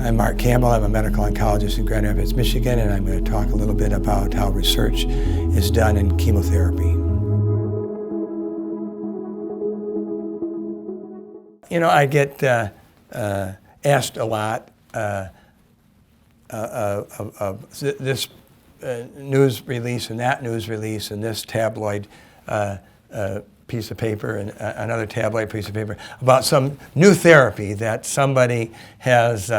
I'm Mark Campbell. I'm a medical oncologist in Grand Rapids, Michigan, and I'm going to talk a little bit about how research is done in chemotherapy. You know, I get asked a lot of this news release and that news release and this tabloid piece of paper and another tabloid piece of paper about some new therapy that somebody has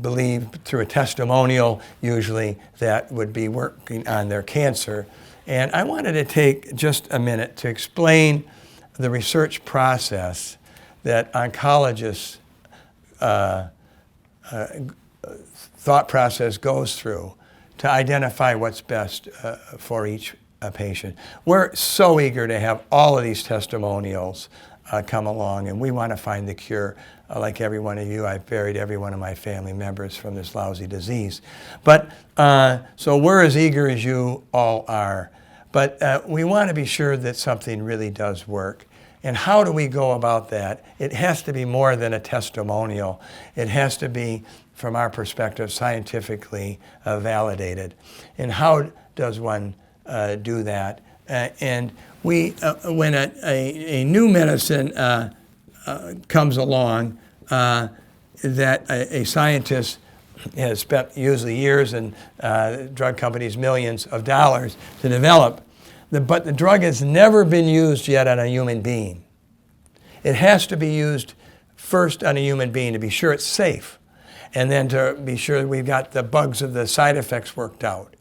believed through a testimonial, usually, that would be working on their cancer. And I wanted to take just a minute to explain the research process that oncologists' thought process goes through to identify what's best for each patient. We're so eager to have all of these testimonials come along, and we want to find the cure. Like every one of you, I've buried every one of my family members from this lousy disease. But so we're as eager as you all are. But we want to be sure that something really does work. And how do we go about that? It has to be more than a testimonial. It has to be, from our perspective, scientifically validated. And how does one do that? And we, when a new medicine comes along that a scientist has spent usually years and drug companies millions of dollars to develop, but the drug has never been used yet on a human being. It has to be used first on a human being to be sure it's safe, and then to be sure that we've got the bugs of the side effects worked out.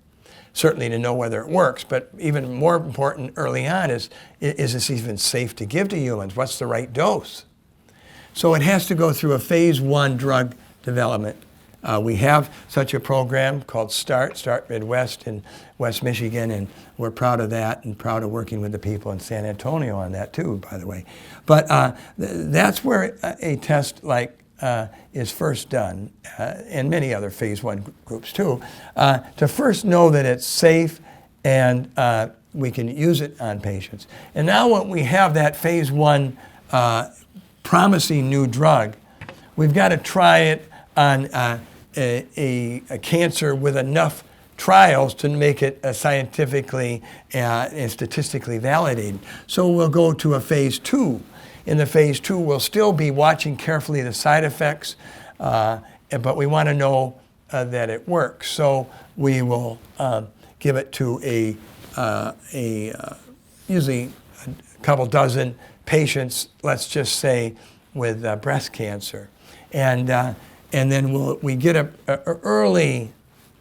Certainly to know whether it works, but even more important early on is this even safe to give to humans? What's the right dose? So it has to go through a phase 1 drug development. We have such a program called Start Midwest in West Michigan, and we're proud of that and proud of working with the people in San Antonio on that too, by the way. But that's where a test like is first done, and many other phase 1 groups too, to first know that it's safe and we can use it on patients. And now when we have that phase 1 promising new drug, we've got to try it on a cancer with enough trials to make it scientifically and statistically validated. So we'll go to a phase 2. In the phase 2, we'll still be watching carefully the side effects, but we want to know that it works. So we will give it to usually a couple dozen patients, let's just say, with breast cancer. And then we get an early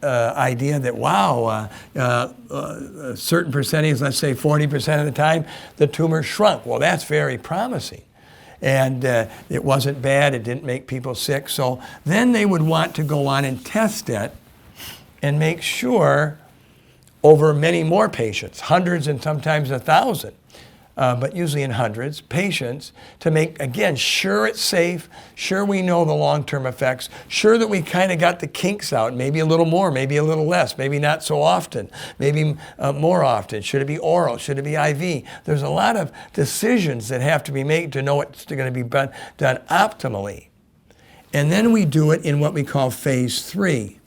idea that, wow, a certain percentage, let's say 40% of the time, the tumor shrunk. Well, that's very promising. And it wasn't bad. It didn't make people sick. So then they would want to go on and test it and make sure over many more patients, hundreds and sometimes 1,000. But usually in hundreds, patients, to make, again, sure it's safe, sure we know the long-term effects, sure that we kind of got the kinks out, maybe a little more, maybe a little less, maybe not so often, maybe more often. Should it be oral? Should it be IV? There's a lot of decisions that have to be made to know it's going to be done optimally. And then we do it in what we call phase 3.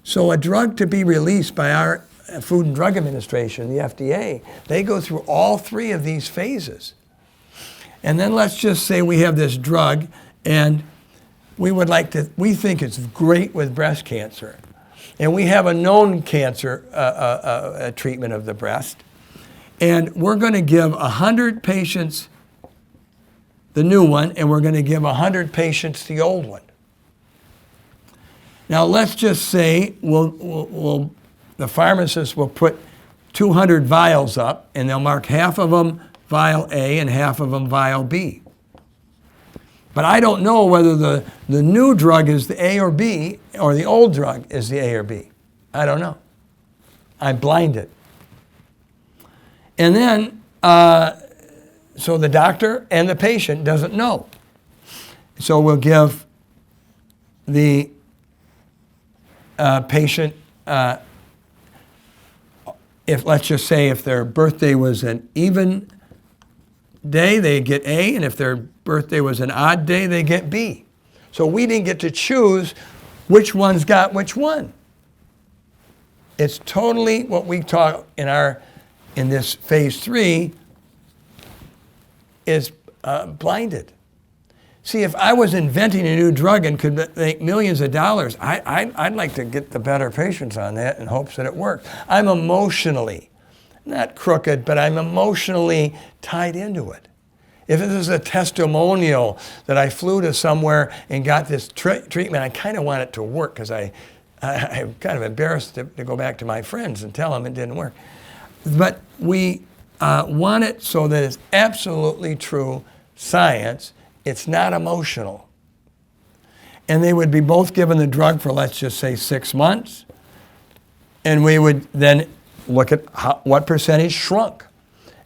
So a drug to be released by our Food and Drug Administration, the FDA, they go through all 3 of these phases. And then let's just say we have this drug and we think it's great with breast cancer. And we have a known cancer treatment of the breast. And we're going to give 100 patients the new one, and we're going to give 100 patients the old one. Now let's just say the pharmacist will put 200 vials up, and they'll mark half of them vial A and half of them vial B. But I don't know whether the new drug is the A or B, or the old drug is the A or B. I don't know. I'm blinded. And then, so the doctor and the patient doesn't know. So we'll give the patient if, let's just say, if their birthday was an even day, they get A, and if their birthday was an odd day, they get B. So we didn't get to choose which ones got which one. It's totally what we taught in this phase 3 is blinded. See, if I was inventing a new drug and could make millions of dollars, I'd like to get the better patients on that in hopes that it works. I'm emotionally, not crooked, but I'm emotionally tied into it. If this is a testimonial that I flew to somewhere and got this treatment, I kind of want it to work because I'm kind of embarrassed to go back to my friends and tell them it didn't work. But we want it so that it's absolutely true science. It's not emotional. And they would be both given the drug for, let's just say, 6 months. And we would then look at what percentage shrunk.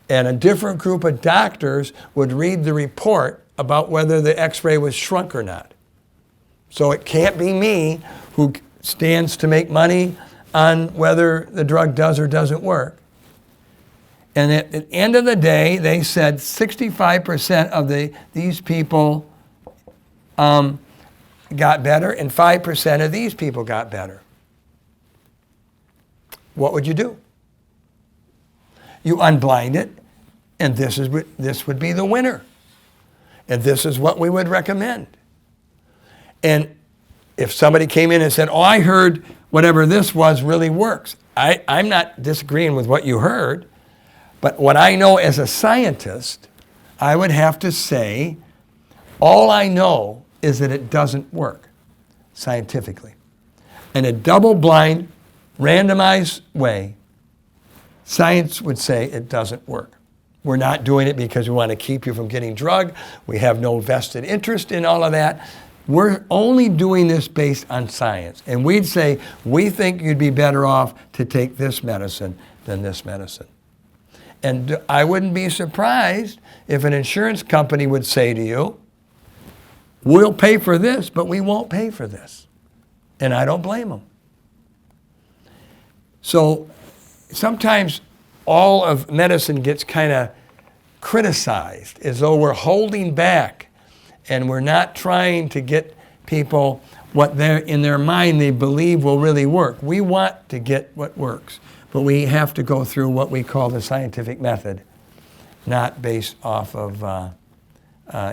And a different group of doctors would read the report about whether the x-ray was shrunk or not. So it can't be me who stands to make money on whether the drug does or doesn't work. And at the end of the day, they said 65% of these people got better and 5% of these people got better. What would you do? You unblind it, and this would be the winner. And this is what we would recommend. And if somebody came in and said, oh, I heard whatever this was really works. I'm not disagreeing with what you heard, but what I know as a scientist, I would have to say, all I know is that it doesn't work scientifically. In a double-blind, randomized way, science would say it doesn't work. We're not doing it because we want to keep you from getting drug. We have no vested interest in all of that. We're only doing this based on science. And we'd say, we think you'd be better off to take this medicine than this medicine. And I wouldn't be surprised if an insurance company would say to you, we'll pay for this, but we won't pay for this. And I don't blame them. So sometimes all of medicine gets kind of criticized as though we're holding back and we're not trying to get people what they're in their mind they believe will really work. We want to get what works, but we have to go through what we call the scientific method, not based off of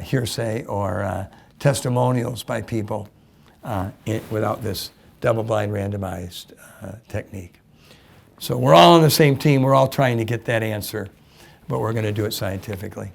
hearsay or testimonials by people without this double-blind randomized technique. So we're all on the same team. We're all trying to get that answer, but we're going to do it scientifically.